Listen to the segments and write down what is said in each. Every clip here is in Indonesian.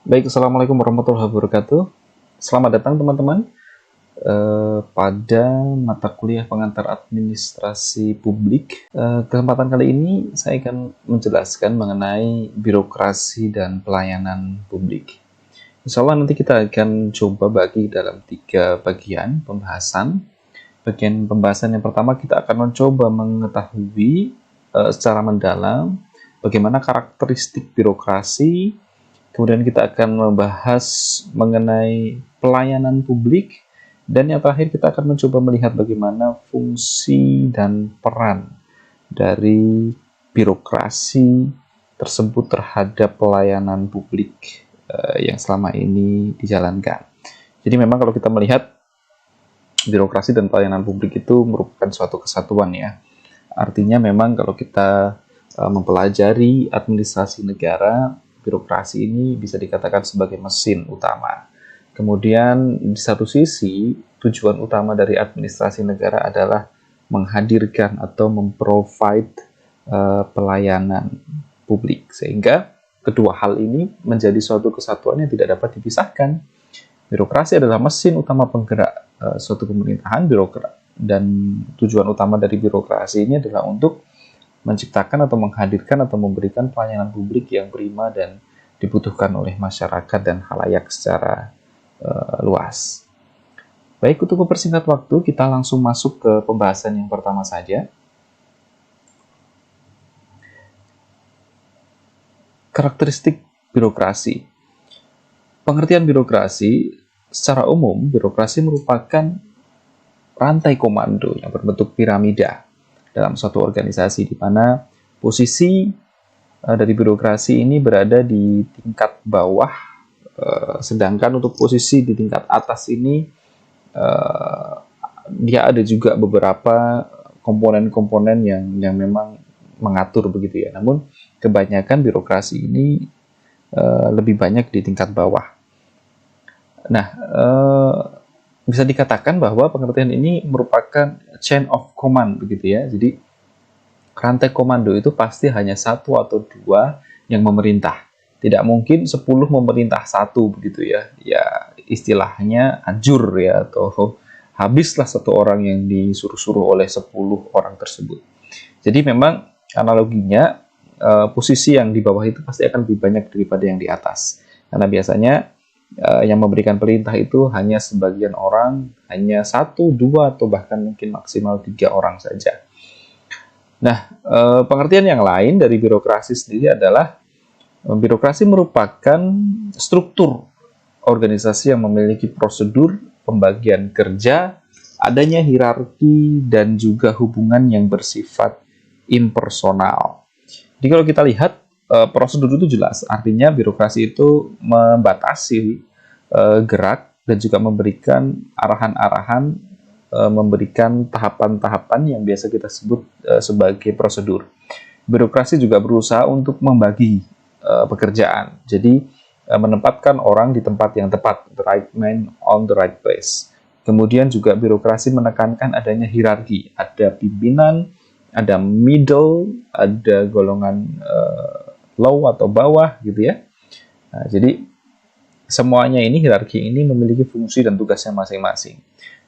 Baik, Assalamualaikum warahmatullahi wabarakatuh. Selamat datang teman-teman pada mata kuliah pengantar administrasi publik. Kesempatan kali ini saya akan menjelaskan mengenai birokrasi dan pelayanan publik. Insya Allah nanti kita akan coba bagi dalam 3 bagian pembahasan. Bagian pembahasan yang pertama kita akan mencoba mengetahui secara mendalam bagaimana karakteristik birokrasi. Kemudian kita akan membahas mengenai pelayanan publik, dan yang terakhir kita akan mencoba melihat bagaimana fungsi dan peran dari birokrasi tersebut terhadap pelayanan publik yang selama ini dijalankan. Jadi memang kalau kita melihat birokrasi dan pelayanan publik itu merupakan suatu kesatuan ya. Artinya memang kalau kita mempelajari administrasi negara, birokrasi ini bisa dikatakan sebagai mesin utama. Kemudian di satu sisi, tujuan utama dari administrasi negara adalah menghadirkan atau memprovide pelayanan publik. Sehingga kedua hal ini menjadi suatu kesatuan yang tidak dapat dipisahkan. Birokrasi adalah mesin utama penggerak suatu pemerintahan, dan tujuan utama dari birokrasi ini adalah untuk menciptakan atau menghadirkan atau memberikan pelayanan publik yang prima dan dibutuhkan oleh masyarakat dan khalayak secara luas. Baik, untuk mempersingkat waktu, kita langsung masuk ke pembahasan yang pertama saja. Karakteristik birokrasi. Pengertian birokrasi, secara umum, birokrasi merupakan rantai komando yang berbentuk piramida dalam suatu organisasi, di mana posisi dari birokrasi ini berada di tingkat bawah, sedangkan untuk posisi di tingkat atas ini dia ada juga beberapa komponen-komponen yang memang mengatur begitu ya. Namun kebanyakan birokrasi ini lebih banyak di tingkat bawah. Nah, bisa dikatakan bahwa pengertian ini merupakan chain of command begitu ya. Jadi rantai komando itu pasti hanya 1 atau 2 yang memerintah. Tidak mungkin 10 memerintah 1 begitu ya. Ya istilahnya hancur ya, atau habislah 1 orang yang disuruh-suruh oleh 10 orang tersebut. Jadi memang analoginya posisi yang di bawah itu pasti akan lebih banyak daripada yang di atas. Karena biasanya yang memberikan perintah itu hanya sebagian orang, hanya 1, 2, atau bahkan mungkin maksimal 3 orang saja. Nah, pengertian yang lain dari birokrasi sendiri adalah birokrasi merupakan struktur organisasi yang memiliki prosedur, pembagian kerja, adanya hierarki, dan juga hubungan yang bersifat impersonal. Jadi kalau kita lihat, prosedur itu jelas, artinya birokrasi itu membatasi gerak dan juga memberikan arahan-arahan, memberikan tahapan-tahapan yang biasa kita sebut sebagai prosedur. Birokrasi juga berusaha untuk membagi pekerjaan, jadi menempatkan orang di tempat yang tepat, the right man on the right place. Kemudian juga birokrasi menekankan adanya hierarki, ada pimpinan, ada middle, ada golongan low atau bawah gitu ya. Nah, jadi semuanya ini, hierarki ini memiliki fungsi dan tugasnya masing-masing.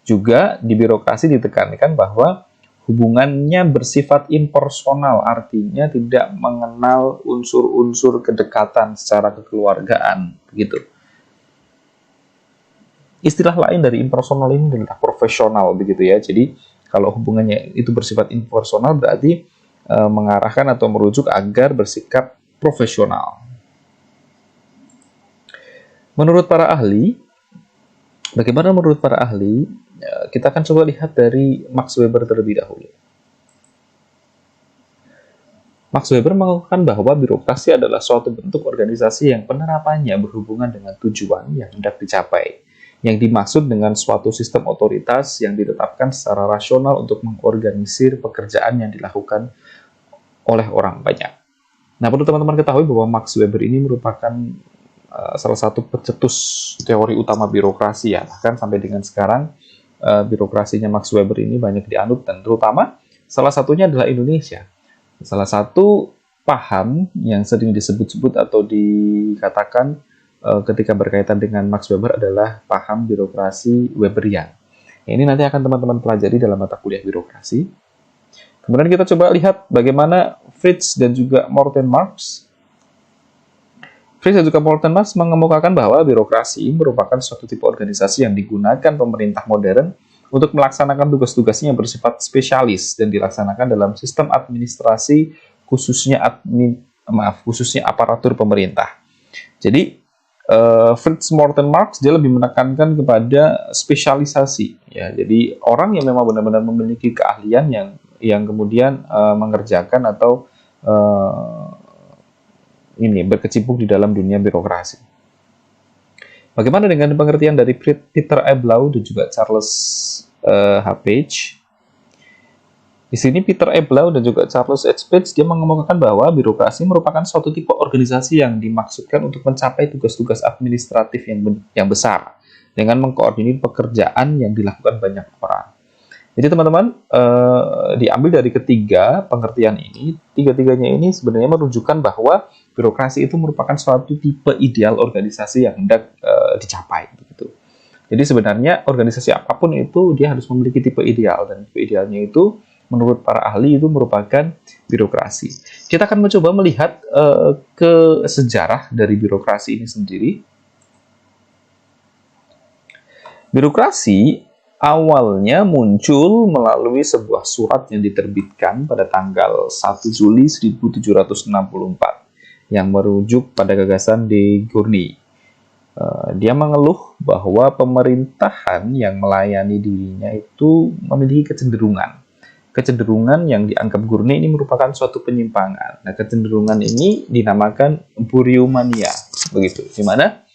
Juga di birokrasi ditekankan bahwa hubungannya bersifat impersonal, artinya tidak mengenal unsur-unsur kedekatan secara kekeluargaan begitu. Istilah lain dari impersonal ini adalah profesional begitu ya. Jadi kalau hubungannya itu bersifat impersonal berarti mengarahkan atau merujuk agar bersikap profesional. Menurut para ahli, bagaimana menurut para ahli? Kita akan coba lihat dari Max Weber terlebih dahulu. Max Weber mengatakan bahwa birokrasi adalah suatu bentuk organisasi yang penerapannya berhubungan dengan tujuan yang hendak dicapai, yang dimaksud dengan suatu sistem otoritas yang ditetapkan secara rasional untuk mengorganisir pekerjaan yang dilakukan oleh orang banyak. Nah, perlu teman-teman ketahui bahwa Max Weber ini merupakan salah satu pencetus teori utama birokrasi ya. Bahkan sampai dengan sekarang birokrasinya Max Weber ini banyak dianut, dan terutama salah satunya adalah Indonesia. Salah satu paham yang sering disebut-sebut atau dikatakan ketika berkaitan dengan Max Weber adalah paham birokrasi Weberian. Ini nanti akan teman-teman pelajari dalam mata kuliah birokrasi. Kemudian kita coba lihat bagaimana Fritz dan juga Morten Marx. Fritz dan juga Morten Marx mengemukakan bahwa birokrasi merupakan suatu tipe organisasi yang digunakan pemerintah modern untuk melaksanakan tugas-tugasnya yang bersifat spesialis dan dilaksanakan dalam sistem administrasi khususnya aparatur pemerintah. Jadi Fritz Morten Marx dia lebih menekankan kepada spesialisasi ya. Jadi orang yang memang benar-benar memiliki keahlian yang kemudian mengerjakan atau berkecimpung di dalam dunia birokrasi. Bagaimana dengan pengertian dari Peter Eblau dan juga Charles H. Page? Di sini Peter Eblau dan juga Charles H. Page dia mengemukakan bahwa birokrasi merupakan suatu tipe organisasi yang dimaksudkan untuk mencapai tugas-tugas administratif yang besar dengan mengkoordinir pekerjaan yang dilakukan banyak orang. Jadi teman-teman diambil dari ketiga pengertian ini, tiga-tiganya ini sebenarnya menunjukkan bahwa birokrasi itu merupakan suatu tipe ideal organisasi yang hendak dicapai. Begitu. Jadi sebenarnya organisasi apapun itu dia harus memiliki tipe ideal dan tipe idealnya itu menurut para ahli itu merupakan birokrasi. Kita akan mencoba melihat ke sejarah dari birokrasi ini sendiri. Birokrasi awalnya muncul melalui sebuah surat yang diterbitkan pada tanggal 1 Juli 1764 yang merujuk pada gagasan de Gournay. Dia mengeluh bahwa pemerintahan yang melayani dirinya itu memiliki kecenderungan yang dianggap Gournay ini merupakan suatu penyimpangan. Nah, kecenderungan ini dinamakan buriomania, begitu. Di mana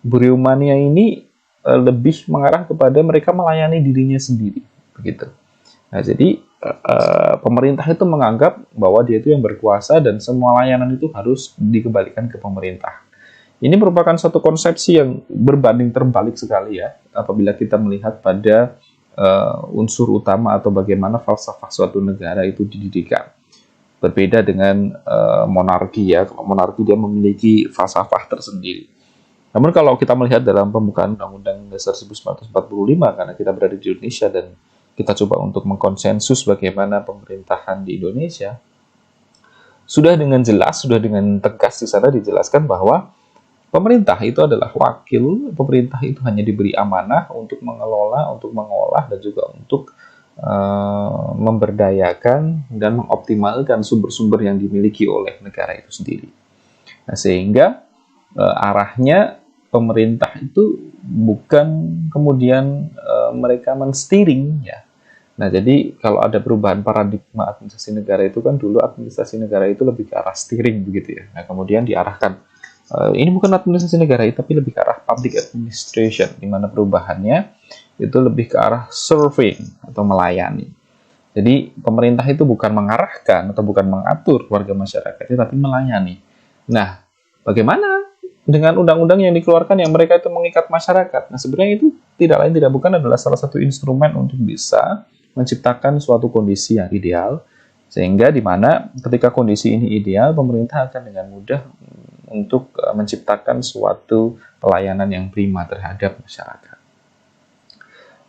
buriomania ini lebih mengarah kepada mereka melayani dirinya sendiri, begitu. Nah, jadi pemerintah itu menganggap bahwa dia itu yang berkuasa dan semua layanan itu harus dikembalikan ke pemerintah. Ini merupakan suatu konsepsi yang berbanding terbalik sekali ya, apabila kita melihat pada unsur utama atau bagaimana falsafah suatu negara itu didirikan. Berbeda dengan monarki ya, kalau monarki dia memiliki falsafah tersendiri. Namun kalau kita melihat dalam pembukaan Undang-Undang Dasar 1945, karena kita berada di Indonesia dan kita coba untuk mengkonsensus bagaimana pemerintahan di Indonesia, sudah dengan jelas, sudah dengan tegas di sana dijelaskan bahwa pemerintah itu adalah wakil, pemerintah itu hanya diberi amanah untuk mengelola, untuk mengolah, dan juga untuk memberdayakan dan mengoptimalkan sumber-sumber yang dimiliki oleh negara itu sendiri. Nah, sehingga arahnya pemerintah itu bukan kemudian mereka men-steering ya. Nah, jadi kalau ada perubahan paradigma administrasi negara itu kan dulu administrasi negara itu lebih ke arah steering begitu ya. Nah, kemudian diarahkan ini bukan administrasi negara tapi lebih ke arah public administration, di mana perubahannya itu lebih ke arah serving atau melayani. Jadi pemerintah itu bukan mengarahkan atau bukan mengatur warga masyarakatnya, tapi melayani. Nah, bagaimana dengan undang-undang yang dikeluarkan yang mereka itu mengikat masyarakat? Nah, sebenarnya itu tidak lain tidak bukan adalah salah satu instrumen untuk bisa menciptakan suatu kondisi yang ideal, sehingga di mana ketika kondisi ini ideal, pemerintah akan dengan mudah untuk menciptakan suatu pelayanan yang prima terhadap masyarakat.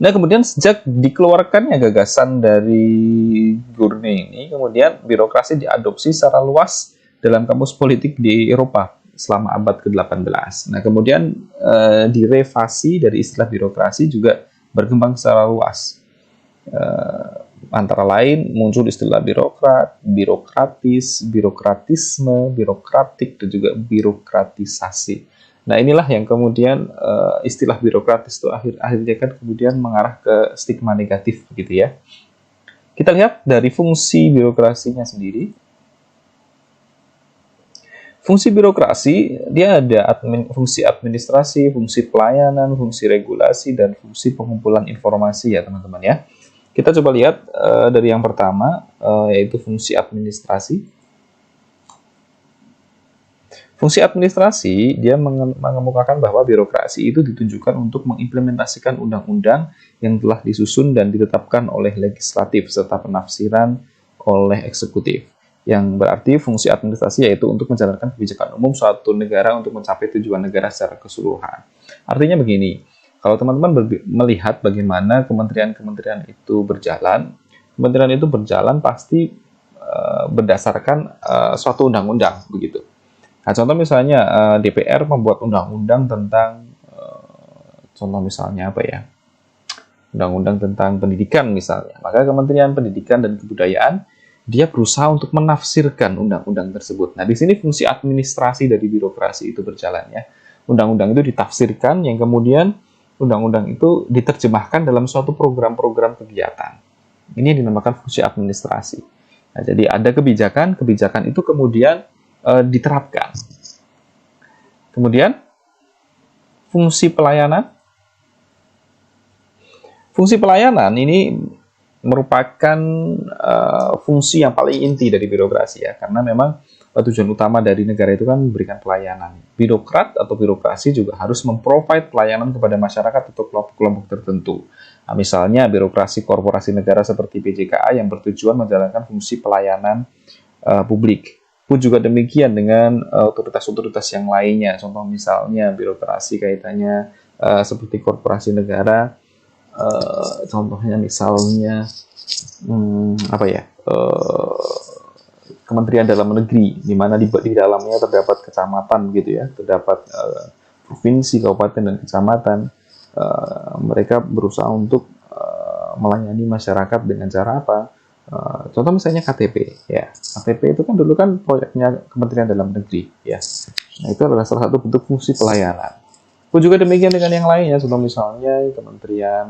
Nah, kemudian sejak dikeluarkannya gagasan dari Gournay ini, kemudian birokrasi diadopsi secara luas dalam kamus politik di Eropa selama abad ke-18. Nah, kemudian direvasi dari istilah birokrasi juga berkembang secara luas. Antara lain muncul istilah birokrat, birokratis, birokratisme, birokratik, dan juga birokratisasi. Nah, inilah yang kemudian istilah birokratis itu akhirnya kan kemudian mengarah ke stigma negatif begitu ya. Kita lihat dari fungsi birokrasinya sendiri. Fungsi birokrasi dia ada fungsi administrasi, fungsi pelayanan, fungsi regulasi, dan fungsi pengumpulan informasi ya teman-teman ya. Kita coba lihat dari yang pertama yaitu fungsi administrasi. Fungsi administrasi, dia mengemukakan bahwa birokrasi itu ditujukan untuk mengimplementasikan undang-undang yang telah disusun dan ditetapkan oleh legislatif serta penafsiran oleh eksekutif. yang berarti fungsi administrasi yaitu untuk menjalankan kebijakan umum suatu negara untuk mencapai tujuan negara secara keseluruhan. Artinya begini, kalau teman-teman melihat bagaimana kementerian-kementerian itu berjalan, kementerian itu berjalan pasti berdasarkan suatu undang-undang begitu. Nah, contoh misalnya DPR membuat undang-undang tentang contoh misalnya apa ya? Undang-undang tentang pendidikan misalnya. Maka Kementerian Pendidikan dan Kebudayaan dia berusaha untuk menafsirkan undang-undang tersebut. Nah, di sini fungsi administrasi dari birokrasi itu berjalan ya. Undang-undang itu ditafsirkan yang kemudian undang-undang itu diterjemahkan dalam suatu program-program kegiatan. Ini yang dinamakan fungsi administrasi. Nah, jadi ada kebijakan, kebijakan itu kemudian diterapkan. Kemudian fungsi pelayanan. Fungsi pelayanan ini merupakan fungsi yang paling inti dari birokrasi ya, karena memang tujuan utama dari negara itu kan memberikan pelayanan. Birokrat atau birokrasi juga harus memprovide pelayanan kepada masyarakat atau kelompok-kelompok tertentu. Nah, misalnya birokrasi korporasi negara seperti BJKA yang bertujuan menjalankan fungsi pelayanan publik. Pun juga demikian dengan otoritas-otoritas yang lainnya. Contoh misalnya birokrasi kaitannya seperti korporasi negara. Contohnya misalnya apa ya, Kementerian Dalam Negeri, di mana di dalamnya terdapat kecamatan gitu ya, terdapat provinsi, kabupaten dan kecamatan. Mereka berusaha untuk melayani masyarakat dengan cara apa? Contoh misalnya KTP ya, KTP itu kan dulu kan proyeknya Kementerian Dalam Negeri ya. Nah, itu adalah salah satu bentuk fungsi pelayanan. Pun juga demikian dengan yang lainnya, contoh misalnya Kementerian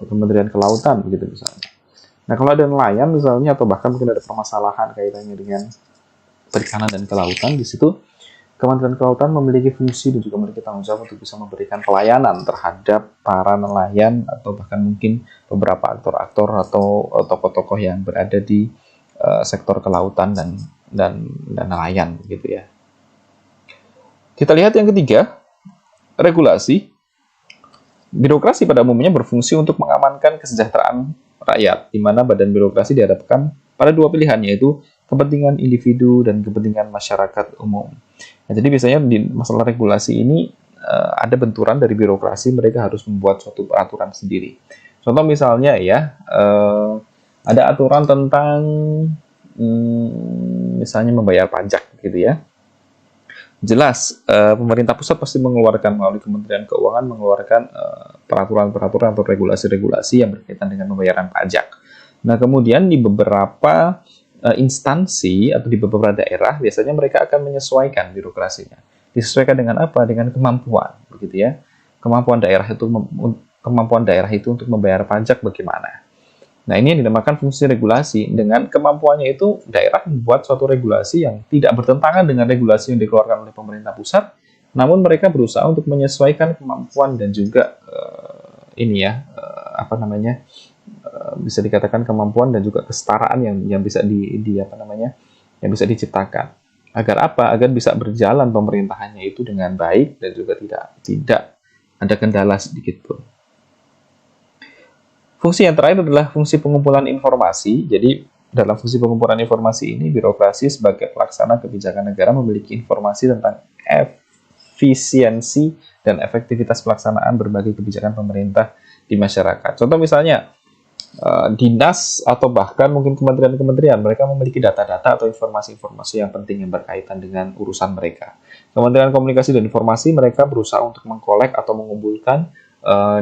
Kementerian Kelautan begitu misalnya. Nah, kalau ada nelayan misalnya atau bahkan mungkin ada permasalahan kaitannya dengan perikanan dan kelautan, di situ Kementerian Kelautan memiliki fungsi dan juga memiliki tanggung jawab untuk bisa memberikan pelayanan terhadap para nelayan atau bahkan mungkin beberapa aktor-aktor atau tokoh-tokoh yang berada di sektor kelautan dan nelayan gitu ya. Kita lihat yang ketiga, regulasi. Birokrasi pada umumnya berfungsi untuk mengamankan kesejahteraan rakyat, di mana badan birokrasi dihadapkan pada dua pilihan, yaitu kepentingan individu dan kepentingan masyarakat umum. Nah, jadi biasanya di masalah regulasi ini ada benturan dari birokrasi, mereka harus membuat suatu peraturan sendiri. Contoh misalnya ya, ada aturan tentang misalnya membayar pajak gitu ya. Jelas, pemerintah pusat pasti mengeluarkan melalui Kementerian Keuangan mengeluarkan peraturan-peraturan atau regulasi-regulasi yang berkaitan dengan pembayaran pajak. Nah, kemudian di beberapa instansi atau di beberapa daerah biasanya mereka akan menyesuaikan birokrasinya. Disesuaikan dengan apa? Dengan kemampuan, begitu ya. Kemampuan daerah itu untuk membayar pajak bagaimana? Nah, ini yang dinamakan fungsi regulasi. Dengan kemampuannya itu, daerah membuat suatu regulasi yang tidak bertentangan dengan regulasi yang dikeluarkan oleh pemerintah pusat, namun mereka berusaha untuk menyesuaikan kemampuan dan juga bisa dikatakan kemampuan dan juga kesetaraan yang bisa yang bisa diciptakan. Agar apa? Agar bisa berjalan pemerintahannya itu dengan baik dan juga tidak ada kendala sedikit pun. Fungsi yang terakhir adalah fungsi pengumpulan informasi. Jadi, dalam fungsi pengumpulan informasi ini, birokrasi sebagai pelaksana kebijakan negara memiliki informasi tentang efisiensi dan efektivitas pelaksanaan berbagai kebijakan pemerintah di masyarakat. Contoh misalnya, dinas atau bahkan mungkin kementerian-kementerian, mereka memiliki data-data atau informasi-informasi yang penting yang berkaitan dengan urusan mereka. Kementerian Komunikasi dan Informasi, mereka berusaha untuk mengkolek atau mengumpulkan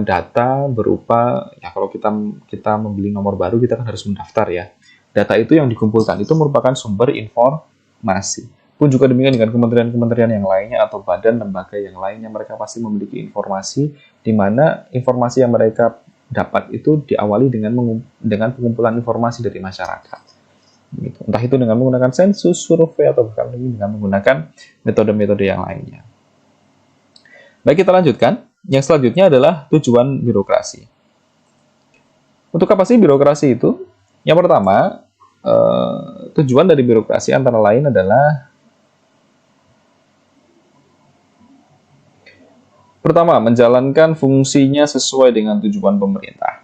data berupa, ya kalau kita membeli nomor baru, kita kan harus mendaftar ya. Data itu yang dikumpulkan itu merupakan sumber informasi. Pun juga demikian dengan kementerian-kementerian yang lainnya atau badan lembaga yang lainnya, mereka pasti memiliki informasi di mana informasi yang mereka dapat itu diawali dengan pengumpulan informasi dari masyarakat. Gitu. Entah itu dengan menggunakan sensus, survei, atau bahkan dengan menggunakan metode-metode yang lainnya. Baik, kita lanjutkan. Yang selanjutnya adalah tujuan birokrasi. Untuk apa sih birokrasi itu? Yang pertama, tujuan dari birokrasi antara lain adalah pertama, menjalankan fungsinya sesuai dengan tujuan pemerintah.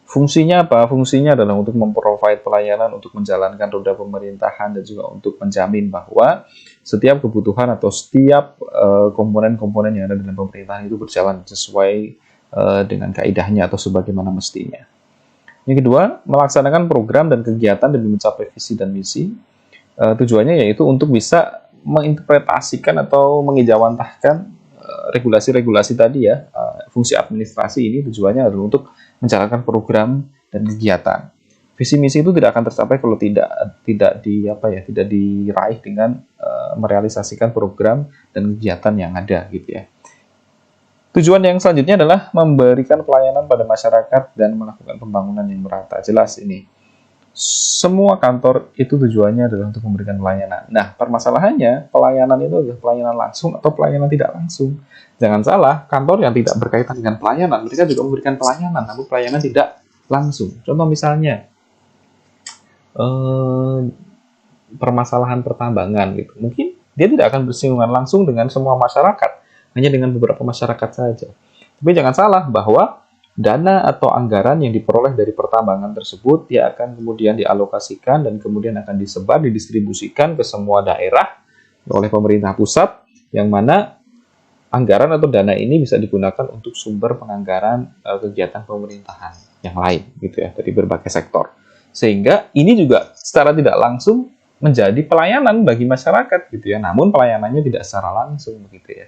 Fungsinya apa? Fungsinya adalah untuk memprovide pelayanan, untuk menjalankan roda pemerintahan, dan juga untuk menjamin bahwa setiap kebutuhan atau setiap komponen-komponen yang ada dalam pemerintahan itu berjalan sesuai dengan kaidahnya atau sebagaimana mestinya. Yang kedua, melaksanakan program dan kegiatan demi mencapai visi dan misi. Tujuannya yaitu untuk bisa menginterpretasikan atau mengejawantahkan regulasi-regulasi tadi ya. Fungsi administrasi ini tujuannya adalah untuk menjalankan program dan kegiatan. Visi misi itu tidak akan tercapai kalau tidak diraih dengan merealisasikan program dan kegiatan yang ada gitu ya. Tujuan yang selanjutnya adalah memberikan pelayanan pada masyarakat dan melakukan pembangunan yang merata. Jelas ini. Semua kantor itu tujuannya adalah untuk memberikan pelayanan. Nah, permasalahannya, pelayanan itu adalah pelayanan langsung atau pelayanan tidak langsung. Jangan salah, kantor yang tidak berkaitan dengan pelayanan, mereka juga memberikan pelayanan, namun pelayanan tidak langsung. Contoh misalnya, permasalahan pertambangan gitu. Mungkin dia tidak akan bersinggungan langsung dengan semua masyarakat, hanya dengan beberapa masyarakat saja. Tapi jangan salah bahwa dana atau anggaran yang diperoleh dari pertambangan tersebut dia akan kemudian dialokasikan dan kemudian akan disebar, didistribusikan ke semua daerah oleh pemerintah pusat, yang mana anggaran atau dana ini bisa digunakan untuk sumber penganggaran kegiatan pemerintahan yang lain gitu ya, dari berbagai sektor. Sehingga ini juga secara tidak langsung menjadi pelayanan bagi masyarakat gitu ya, namun pelayanannya tidak secara langsung begitu ya.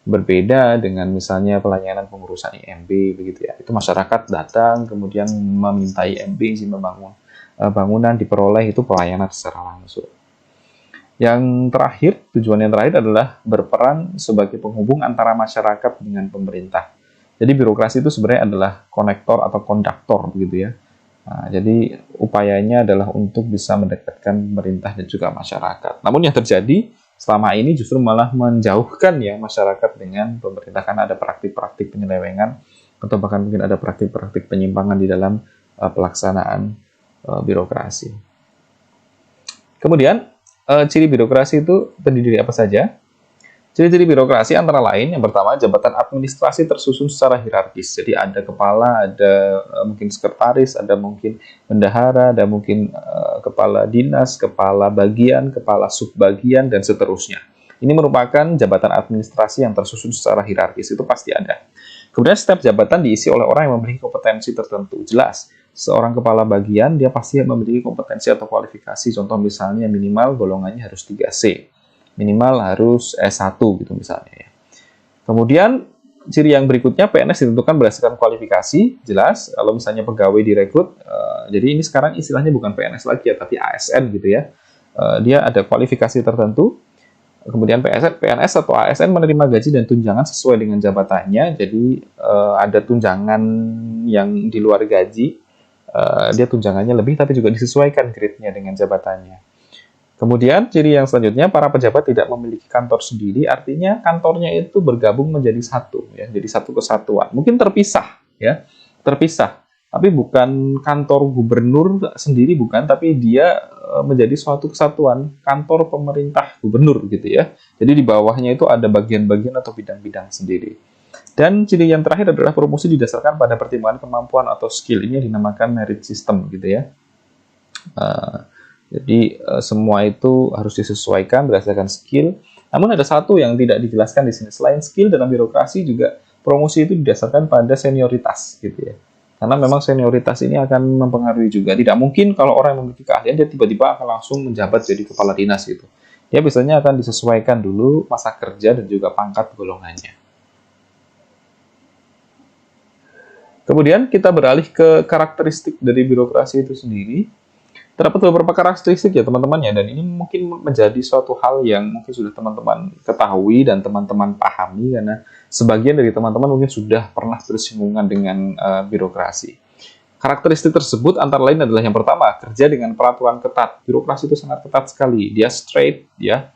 Berbeda dengan misalnya pelayanan pengurusan IMB begitu ya. Itu masyarakat datang kemudian meminta IMB izin membangun bangunan diperoleh, itu pelayanan secara langsung. Yang terakhir, tujuan yang terakhir adalah berperan sebagai penghubung antara masyarakat dengan pemerintah. Jadi birokrasi itu sebenarnya adalah konektor atau konduktor begitu ya. Nah, jadi upayanya adalah untuk bisa mendekatkan pemerintah dan juga masyarakat. Namun yang terjadi selama ini justru malah menjauhkan ya masyarakat dengan pemerintah, karena ada praktik-praktik penyelewengan atau bahkan mungkin ada praktik-praktik penyimpangan di dalam pelaksanaan birokrasi. Kemudian ciri birokrasi itu terdiri dari apa saja? Ciri-ciri birokrasi antara lain, yang pertama, jabatan administrasi tersusun secara hierarkis. Jadi ada kepala, ada mungkin sekretaris, ada mungkin bendahara, ada mungkin kepala dinas, kepala bagian, kepala subbagian, dan seterusnya. Ini merupakan jabatan administrasi yang tersusun secara hierarkis, itu pasti ada. Kemudian setiap jabatan diisi oleh orang yang memiliki kompetensi tertentu. Jelas, seorang kepala bagian, dia pasti memiliki kompetensi atau kualifikasi. Contoh misalnya minimal golongannya harus 3C. Minimal harus S1 gitu misalnya ya. Kemudian ciri yang berikutnya, PNS ditentukan berdasarkan kualifikasi. Jelas kalau misalnya pegawai direkrut, jadi ini sekarang istilahnya bukan PNS lagi ya, tapi ASN gitu ya. Dia ada kualifikasi tertentu. Kemudian PNS atau ASN menerima gaji dan tunjangan sesuai dengan jabatannya. Jadi ada tunjangan yang di luar gaji, dia tunjangannya lebih tapi juga disesuaikan grade-nya dengan jabatannya. Kemudian ciri yang selanjutnya, para pejabat tidak memiliki kantor sendiri, artinya kantornya itu bergabung menjadi satu, ya, jadi satu kesatuan. Mungkin terpisah, ya, terpisah. Tapi bukan kantor gubernur sendiri, bukan, tapi dia menjadi suatu kesatuan, kantor pemerintah gubernur gitu ya. Jadi di bawahnya itu ada bagian-bagian atau bidang-bidang sendiri. Dan ciri yang terakhir adalah promosi didasarkan pada pertimbangan kemampuan atau skill. Ini dinamakan merit system gitu ya. Jadi semua itu harus disesuaikan berdasarkan skill. Namun ada satu yang tidak dijelaskan di sini. Selain skill, dalam birokrasi juga promosi itu didasarkan pada senioritas gitu ya. Karena memang senioritas ini akan mempengaruhi juga. Tidak mungkin kalau orang yang memiliki keahlian dia tiba-tiba akan langsung menjabat jadi kepala dinas gitu. Dia biasanya akan disesuaikan dulu masa kerja dan juga pangkat golongannya. Kemudian kita beralih ke karakteristik dari birokrasi itu sendiri. Terdapat beberapa karakteristik ya teman-teman ya, dan ini mungkin menjadi suatu hal yang mungkin sudah teman-teman ketahui dan teman-teman pahami, karena sebagian dari teman-teman mungkin sudah pernah bersinggungan dengan birokrasi. Karakteristik tersebut antara lain adalah yang pertama, kerja dengan peraturan ketat. Birokrasi itu sangat ketat sekali, dia straight ya,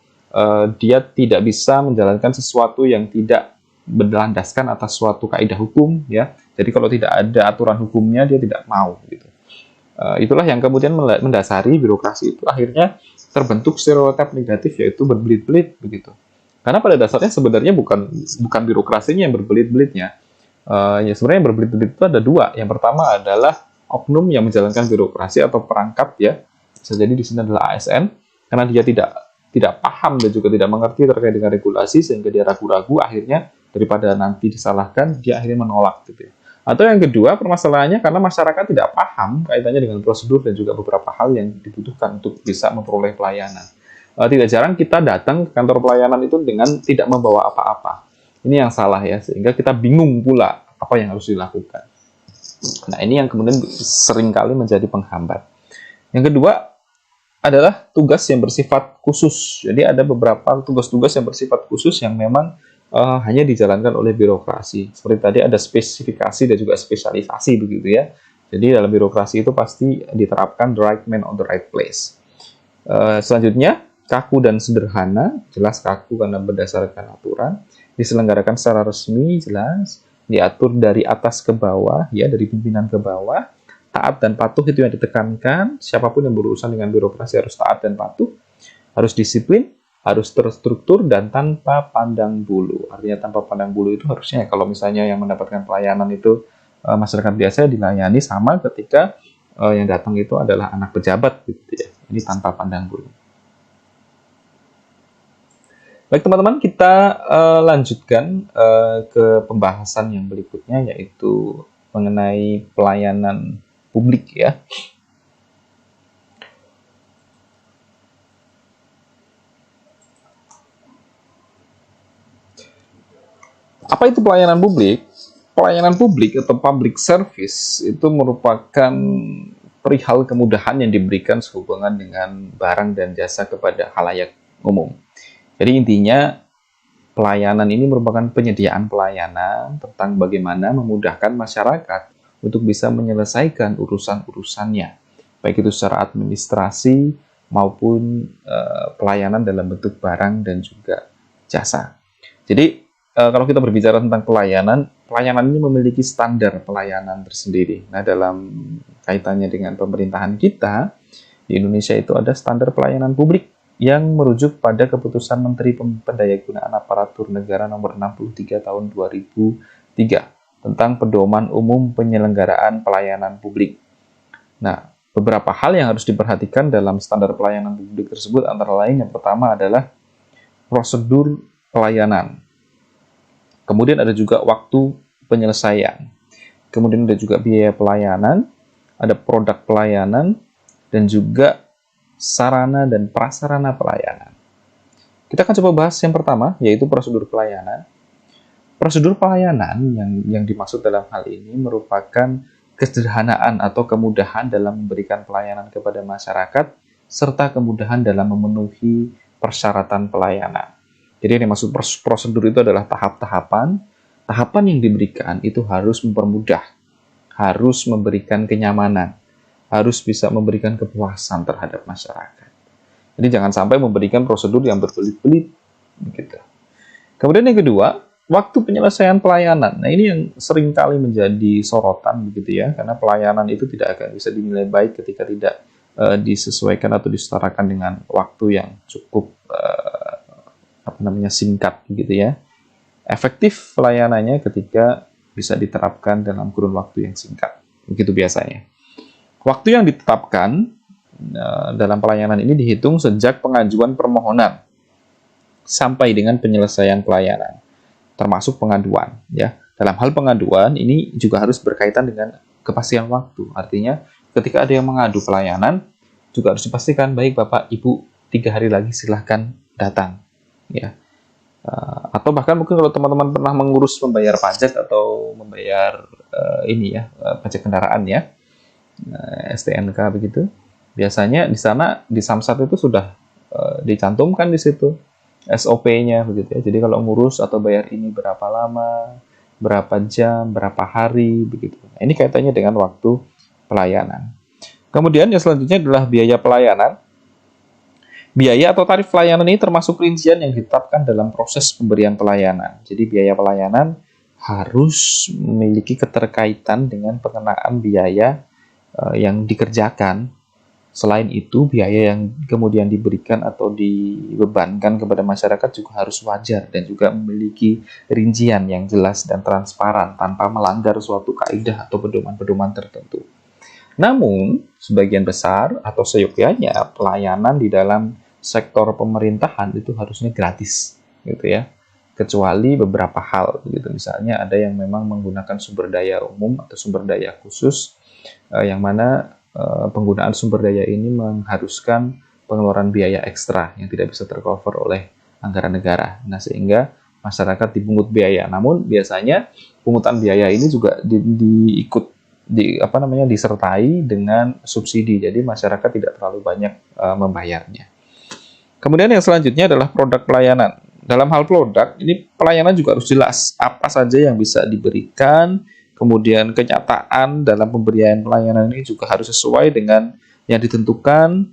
dia tidak bisa menjalankan sesuatu yang tidak berlandaskan atas suatu kaidah hukum ya. Jadi kalau tidak ada aturan hukumnya dia tidak mau gitu. Itulah yang kemudian mendasari birokrasi itu akhirnya terbentuk stereotip negatif, yaitu berbelit-belit begitu. Karena pada dasarnya sebenarnya bukan birokrasinya yang berbelit-belitnya. Ya sebenarnya yang berbelit-belit itu ada dua. Yang pertama adalah oknum yang menjalankan birokrasi atau perangkat ya, bisa jadi di sini adalah ASN, karena dia tidak paham dan juga tidak mengerti terkait dengan regulasi sehingga dia ragu-ragu, akhirnya daripada nanti disalahkan dia akhirnya menolak gitu ya. Atau yang kedua, permasalahannya karena masyarakat tidak paham kaitannya dengan prosedur dan juga beberapa hal yang dibutuhkan untuk bisa memperoleh pelayanan. Tidak jarang kita datang ke kantor pelayanan itu dengan tidak membawa apa-apa. Ini yang salah ya, sehingga kita bingung pula apa yang harus dilakukan. Nah, ini yang kemudian seringkali menjadi penghambat. Yang kedua adalah tugas yang bersifat khusus. Jadi ada beberapa tugas-tugas yang bersifat khusus yang memang hanya dijalankan oleh birokrasi. Seperti tadi ada spesifikasi dan juga spesialisasi begitu ya. Jadi dalam birokrasi itu pasti diterapkan the right man on the right place. Selanjutnya, kaku dan sederhana, jelas kaku karena berdasarkan aturan, diselenggarakan secara resmi, jelas, diatur dari atas ke bawah, ya dari pimpinan ke bawah, taat dan patuh itu yang ditekankan, siapapun yang berurusan dengan birokrasi harus taat dan patuh, harus disiplin, harus terstruktur, dan tanpa pandang bulu. Artinya tanpa pandang bulu itu harusnya kalau misalnya yang mendapatkan pelayanan itu masyarakat biasa dilayani sama ketika yang datang itu adalah anak pejabat gitu ya. Ini tanpa pandang bulu. Baik teman-teman, kita lanjutkan ke pembahasan yang berikutnya, yaitu mengenai pelayanan publik ya. Apa itu pelayanan publik? Pelayanan publik atau public service itu merupakan perihal kemudahan yang diberikan sehubungan dengan barang dan jasa kepada khalayak umum. Jadi intinya pelayanan ini merupakan penyediaan pelayanan tentang bagaimana memudahkan masyarakat untuk bisa menyelesaikan urusan-urusannya, baik itu secara administrasi maupun pelayanan dalam bentuk barang dan juga jasa. Jadi kalau kita berbicara tentang pelayanan ini memiliki standar pelayanan tersendiri. Nah, dalam kaitannya dengan pemerintahan kita di Indonesia itu ada standar pelayanan publik yang merujuk pada keputusan Menteri Pendayagunaan Aparatur Negara nomor 63 tahun 2003 tentang pedoman umum penyelenggaraan pelayanan publik. Nah, beberapa hal yang harus diperhatikan dalam standar pelayanan publik tersebut antara lain yang pertama adalah prosedur pelayanan. Kemudian ada juga waktu penyelesaian. Kemudian ada juga biaya pelayanan, ada produk pelayanan, dan juga sarana dan prasarana pelayanan. Kita akan coba bahas yang pertama, yaitu prosedur pelayanan. Prosedur pelayanan yang dimaksud dalam hal ini merupakan kesederhanaan atau kemudahan dalam memberikan pelayanan kepada masyarakat, serta kemudahan dalam memenuhi persyaratan pelayanan. Jadi yang dimaksud prosedur itu adalah tahap-tahapan. Tahapan yang diberikan itu harus mempermudah, harus memberikan kenyamanan, harus bisa memberikan kepuasan terhadap masyarakat. Jadi jangan sampai memberikan prosedur yang berbelit-belit. Gitu. Kemudian yang kedua, waktu penyelesaian pelayanan. Nah ini yang seringkali menjadi sorotan begitu ya, karena pelayanan itu tidak akan bisa dinilai baik ketika tidak disesuaikan atau disetarakan dengan waktu yang cukup singkat gitu ya. Efektif pelayanannya ketika bisa diterapkan dalam kurun waktu yang singkat. Begitu biasanya. Waktu yang ditetapkan dalam pelayanan ini dihitung sejak pengajuan permohonan sampai dengan penyelesaian pelayanan, termasuk pengaduan. Ya, dalam hal pengaduan ini juga harus berkaitan dengan kepastian waktu. Artinya, ketika ada yang mengadu pelayanan, juga harus dipastikan baik Bapak Ibu 3 hari lagi silahkan datang. Ya, atau bahkan mungkin kalau teman-teman pernah mengurus membayar pajak atau membayar pajak kendaraan ya. STNK begitu. Biasanya di sana di Samsat itu sudah dicantumkan di situ SOP-nya begitu ya. Jadi kalau ngurus atau bayar ini berapa lama, berapa jam, berapa hari begitu. Nah, ini kaitannya dengan waktu pelayanan. Kemudian yang selanjutnya adalah biaya pelayanan. Biaya atau tarif pelayanan ini termasuk rincian yang ditetapkan dalam proses pemberian pelayanan. Jadi biaya pelayanan harus memiliki keterkaitan dengan pengenaan biaya yang dikerjakan. Selain itu, biaya yang kemudian diberikan atau dibebankan kepada masyarakat juga harus wajar dan juga memiliki rincian yang jelas dan transparan tanpa melanggar suatu kaidah atau pedoman-pedoman tertentu. Namun, sebagian besar atau seyogyanya pelayanan di dalam sektor pemerintahan itu harusnya gratis, gitu ya. Kecuali beberapa hal, gitu. Misalnya ada yang memang menggunakan sumber daya umum atau sumber daya khusus, yang mana penggunaan sumber daya ini mengharuskan pengeluaran biaya ekstra yang tidak bisa tercover oleh anggaran negara. Nah, sehingga masyarakat dipungut biaya. Namun biasanya pungutan biaya ini juga disertai dengan subsidi. Jadi masyarakat tidak terlalu banyak membayarnya. Kemudian yang selanjutnya adalah produk pelayanan. Dalam hal produk, ini pelayanan juga harus jelas apa saja yang bisa diberikan, kemudian kenyataan dalam pemberian pelayanan ini juga harus sesuai dengan yang ditentukan,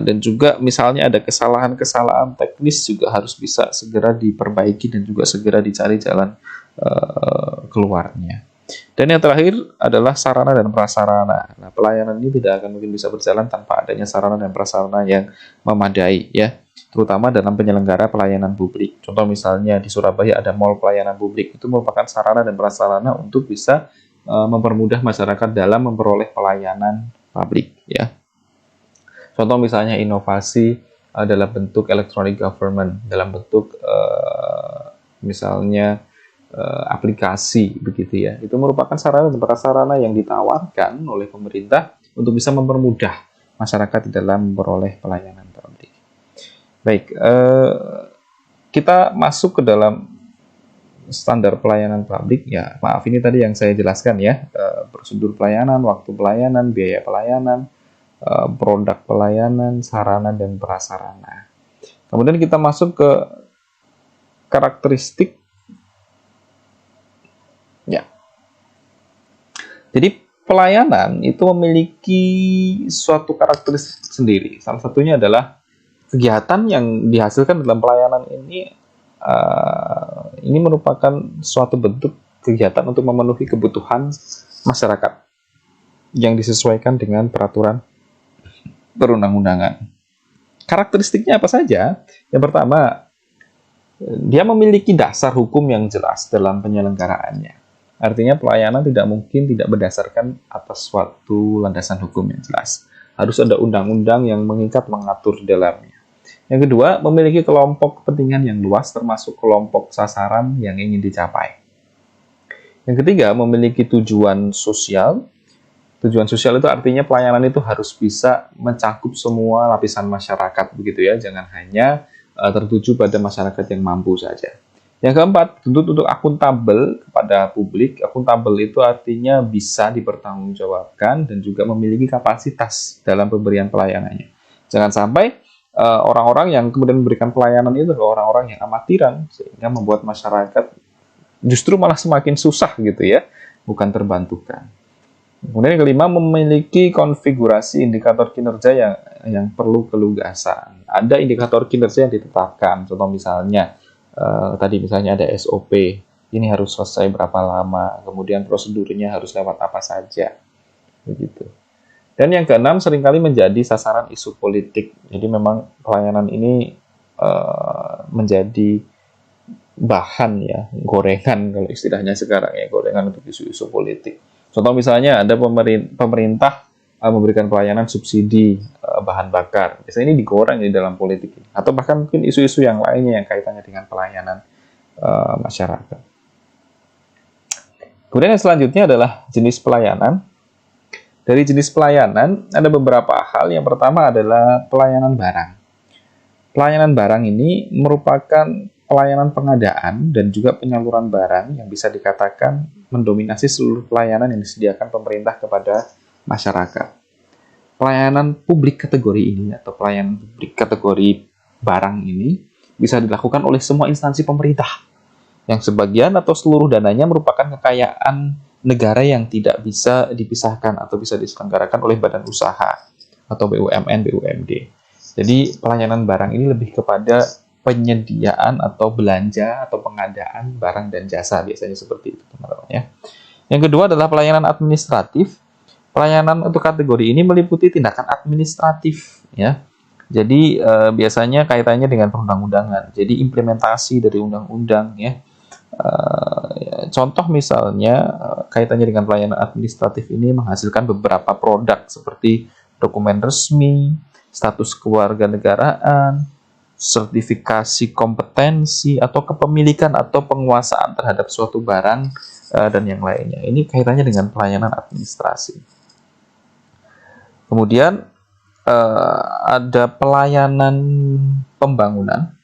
dan juga misalnya ada kesalahan-kesalahan teknis juga harus bisa segera diperbaiki dan juga segera dicari jalan keluarnya. Dan yang terakhir adalah sarana dan prasarana. Nah, pelayanan ini tidak akan mungkin bisa berjalan tanpa adanya sarana dan prasarana yang memadai, ya, terutama dalam penyelenggara pelayanan publik. Contoh misalnya di Surabaya ada mall pelayanan publik, itu merupakan sarana dan prasarana untuk bisa mempermudah masyarakat dalam memperoleh pelayanan publik, ya. Contoh misalnya inovasi dalam bentuk electronic government, dalam bentuk misalnya aplikasi, begitu ya. Itu merupakan sarana dan prasarana yang ditawarkan oleh pemerintah untuk bisa mempermudah masyarakat di dalam memperoleh pelayanan publik. Baik, kita masuk ke dalam standar pelayanan publik, ya. Maaf, ini tadi yang saya jelaskan, ya, prosedur pelayanan, waktu pelayanan, biaya pelayanan, produk pelayanan, sarana dan prasarana. Kemudian kita masuk ke karakteristik, ya. Jadi pelayanan itu memiliki suatu karakteristik sendiri. Salah satunya adalah kegiatan yang dihasilkan dalam pelayanan ini merupakan suatu bentuk kegiatan untuk memenuhi kebutuhan masyarakat yang disesuaikan dengan peraturan perundang-undangan. Karakteristiknya apa saja? Yang pertama, dia memiliki dasar hukum yang jelas dalam penyelenggaraannya. Artinya pelayanan tidak mungkin tidak berdasarkan atas suatu landasan hukum yang jelas. Harus ada undang-undang yang mengatur di dalamnya. Yang kedua, memiliki kelompok kepentingan yang luas termasuk kelompok sasaran yang ingin dicapai. Yang ketiga, memiliki tujuan sosial. Tujuan sosial itu artinya pelayanan itu harus bisa mencakup semua lapisan masyarakat, begitu ya. Jangan hanya tertuju pada masyarakat yang mampu saja. Yang keempat, tuntut untuk akuntabel kepada publik. Akuntabel itu artinya bisa dipertanggungjawabkan dan juga memiliki kapasitas dalam pemberian pelayanannya. Jangan sampai orang-orang yang kemudian memberikan pelayanan itu adalah orang-orang yang amatiran, sehingga membuat masyarakat justru malah semakin susah, gitu ya, bukan terbantukan. Kemudian yang kelima, memiliki konfigurasi indikator kinerja yang perlu kelugasan. Ada indikator kinerja yang ditetapkan. Contoh misalnya, tadi misalnya ada SOP, ini harus selesai berapa lama, kemudian prosedurnya harus lewat apa saja, begitu. Dan yang keenam, seringkali menjadi sasaran isu politik. Jadi memang pelayanan ini menjadi bahan, ya, gorengan kalau istilahnya sekarang, ya, gorengan untuk isu-isu politik. Contoh misalnya ada pemerintah memberikan pelayanan subsidi bahan bakar. Biasanya ini digoreng di dalam politik. Atau bahkan mungkin isu-isu yang lainnya yang kaitannya dengan pelayanan masyarakat. Kemudian yang selanjutnya adalah jenis pelayanan. Dari jenis pelayanan ada beberapa hal. Yang pertama adalah pelayanan barang. Pelayanan barang ini merupakan pelayanan pengadaan dan juga penyaluran barang yang bisa dikatakan mendominasi seluruh pelayanan yang disediakan pemerintah kepada masyarakat. Pelayanan publik kategori ini atau pelayanan publik kategori barang ini bisa dilakukan oleh semua instansi pemerintah yang sebagian atau seluruh dananya merupakan kekayaan negara yang tidak bisa dipisahkan atau bisa diselenggarakan oleh badan usaha atau BUMN, BUMD. Jadi pelayanan barang ini lebih kepada penyediaan atau belanja atau pengadaan barang dan jasa, biasanya seperti itu, teman-teman, ya. Yang kedua adalah pelayanan administratif. Pelayanan untuk kategori ini meliputi tindakan administratif, ya. Jadi biasanya kaitannya dengan perundang-undangan. Jadi implementasi dari undang-undang, ya. Contoh misalnya kaitannya dengan pelayanan administratif ini menghasilkan beberapa produk seperti dokumen resmi, status kewarganegaraan, sertifikasi kompetensi atau kepemilikan atau penguasaan terhadap suatu barang dan yang lainnya. Ini kaitannya dengan pelayanan administrasi. Kemudian ada pelayanan pembangunan.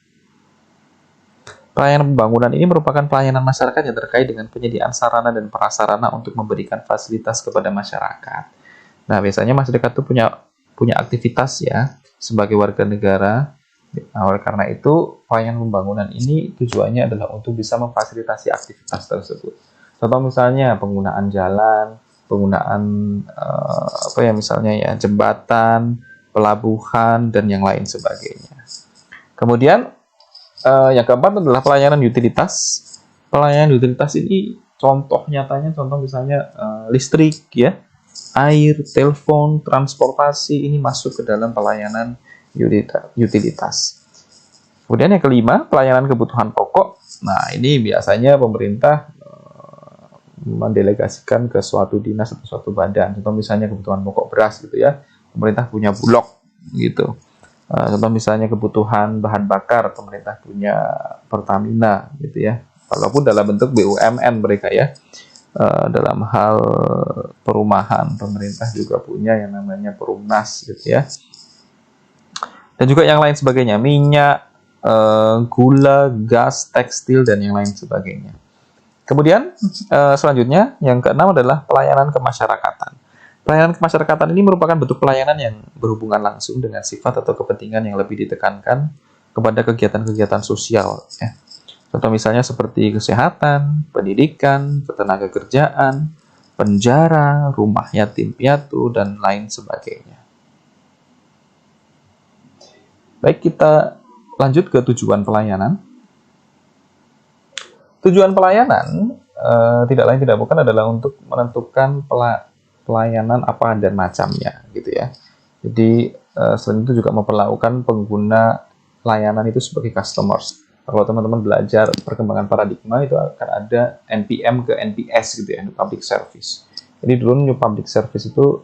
Pelayanan pembangunan ini merupakan pelayanan masyarakat yang terkait dengan penyediaan sarana dan prasarana untuk memberikan fasilitas kepada masyarakat. Nah, biasanya masyarakat itu punya aktivitas ya sebagai warga negara. Nah, oleh karena itu, pelayanan pembangunan ini tujuannya adalah untuk bisa memfasilitasi aktivitas tersebut. Contoh misalnya penggunaan jalan, penggunaan misalnya ya jembatan, pelabuhan dan yang lain sebagainya. Kemudian yang keempat adalah pelayanan utilitas. Pelayanan utilitas ini contoh nyatanya, contoh misalnya listrik, ya, air, telepon, transportasi ini masuk ke dalam pelayanan utilitas. Kemudian yang kelima, pelayanan kebutuhan pokok. Nah, ini biasanya pemerintah mendelegasikan ke suatu dinas atau suatu badan. Contoh misalnya kebutuhan pokok beras gitu ya, pemerintah punya Bulog gitu. Contoh misalnya kebutuhan bahan bakar, pemerintah punya Pertamina gitu ya. Walaupun dalam bentuk BUMN mereka ya. Dalam hal perumahan, pemerintah juga punya yang namanya Perumnas gitu ya. Dan juga yang lain sebagainya, minyak, gula, gas, tekstil dan yang lain sebagainya. Kemudian selanjutnya yang keenam adalah pelayanan kemasyarakatan. Pelayanan kemasyarakatan ini merupakan bentuk pelayanan yang berhubungan langsung dengan sifat atau kepentingan yang lebih ditekankan kepada kegiatan-kegiatan sosial. Ya. Contoh misalnya seperti kesehatan, pendidikan, ketenagakerjaan, penjara, rumah yatim piatu, dan lain sebagainya. Baik, kita lanjut ke tujuan pelayanan. Tujuan pelayanan tidak lain tidak bukan adalah untuk menentukan pelayanan apa dan macamnya gitu ya. Jadi selain itu juga memperlakukan pengguna layanan itu sebagai customers. Kalau teman-teman belajar perkembangan paradigma itu akan ada NPM ke NPS gitu ya, New Public Service. Jadi dulu New Public Service itu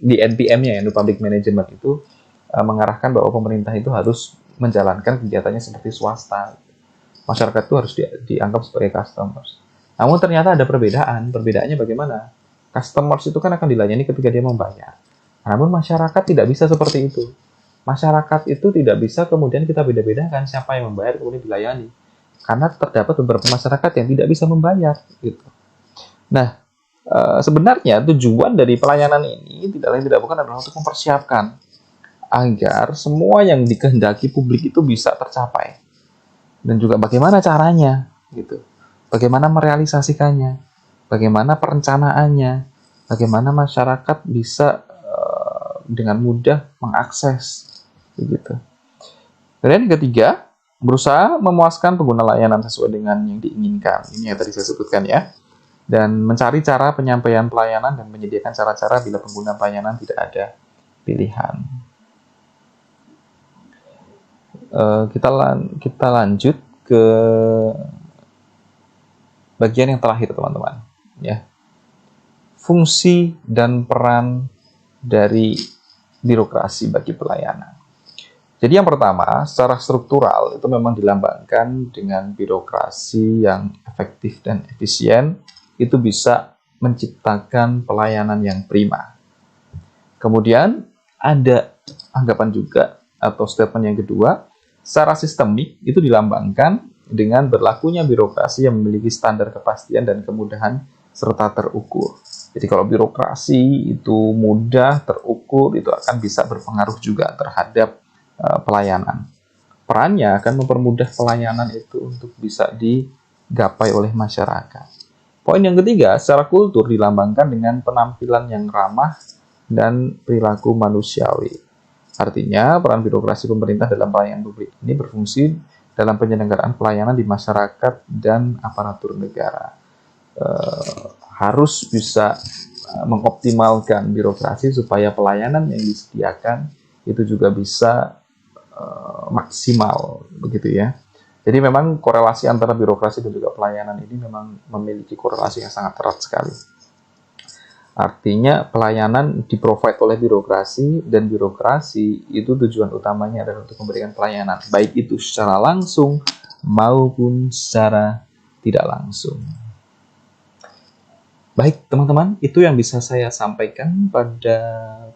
di NPM-nya ya, New Public Management itu mengarahkan bahwa pemerintah itu harus menjalankan kegiatannya seperti swasta. Masyarakat itu harus dianggap sebagai customers. Namun ternyata ada perbedaan. Perbedaannya bagaimana? Customers itu kan akan dilayani ketika dia membayar. Namun masyarakat tidak bisa seperti itu. Masyarakat itu tidak bisa kemudian kita beda-bedakan siapa yang membayar kemudian dilayani. Karena terdapat beberapa masyarakat yang tidak bisa membayar. Gitu. Nah, sebenarnya tujuan dari pelayanan ini tidak lain tidak bukan adalah untuk mempersiapkan agar semua yang dikehendaki publik itu bisa tercapai. Dan juga bagaimana caranya, gitu. Bagaimana merealisasikannya, bagaimana perencanaannya, bagaimana masyarakat bisa dengan mudah mengakses, begitu. Kemudian yang ketiga, berusaha memuaskan pengguna layanan sesuai dengan yang diinginkan. Ini yang tadi saya sebutkan ya. Dan mencari cara penyampaian pelayanan dan menyediakan cara-cara bila pengguna pelayanan tidak ada pilihan. Kita lanjut ke bagian yang terakhir teman-teman ya, fungsi dan peran dari birokrasi bagi pelayanan. Jadi yang pertama, secara struktural itu memang dilambangkan dengan birokrasi yang efektif dan efisien, itu bisa menciptakan pelayanan yang prima. Kemudian ada anggapan juga atau statement yang kedua, secara sistemik itu dilambangkan dengan berlakunya birokrasi yang memiliki standar kepastian dan kemudahan serta terukur. Jadi kalau birokrasi itu mudah, terukur, itu akan bisa berpengaruh juga terhadap pelayanan. Perannya akan mempermudah pelayanan itu untuk bisa digapai oleh masyarakat. Poin yang ketiga, secara kultur dilambangkan dengan penampilan yang ramah dan perilaku manusiawi. Artinya, peran birokrasi pemerintah dalam pelayanan publik ini berfungsi dalam penyelenggaraan pelayanan di masyarakat dan aparatur negara. Harus bisa mengoptimalkan birokrasi supaya pelayanan yang disediakan itu juga bisa maksimal, begitu ya. Jadi memang korelasi antara birokrasi dan juga pelayanan ini memang memiliki korelasi yang sangat erat sekali. Artinya pelayanan di-provide oleh birokrasi, dan birokrasi itu tujuan utamanya adalah untuk memberikan pelayanan, baik itu secara langsung maupun secara tidak langsung. Baik teman-teman, itu yang bisa saya sampaikan pada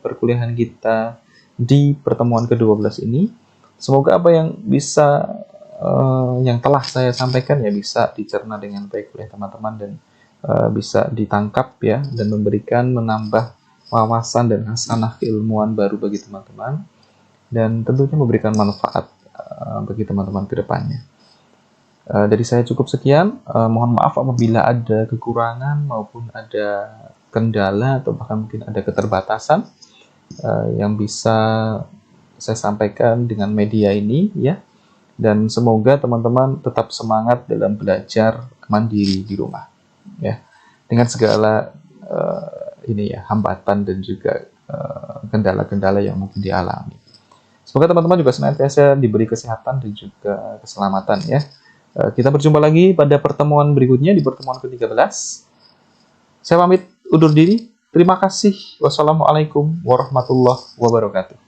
perkuliahan kita di pertemuan ke-12 ini. Semoga apa yang yang telah saya sampaikan ya bisa dicerna dengan baik oleh teman-teman, dan bisa ditangkap ya, dan menambah wawasan dan hasanah keilmuan baru bagi teman-teman, dan tentunya memberikan manfaat bagi teman-teman ke depannya. Dari saya cukup sekian. Mohon maaf apabila ada kekurangan maupun ada kendala atau bahkan mungkin ada keterbatasan yang bisa saya sampaikan dengan media ini ya. Dan semoga teman-teman tetap semangat dalam belajar mandiri di rumah ya. Dengan segala hambatan dan juga kendala-kendala yang mungkin dialami. Semoga teman-teman juga senantiasa diberi kesehatan dan juga keselamatan ya. Kita berjumpa lagi pada pertemuan berikutnya di pertemuan ke-13. Saya pamit undur diri. Terima kasih. Wassalamualaikum warahmatullahi wabarakatuh.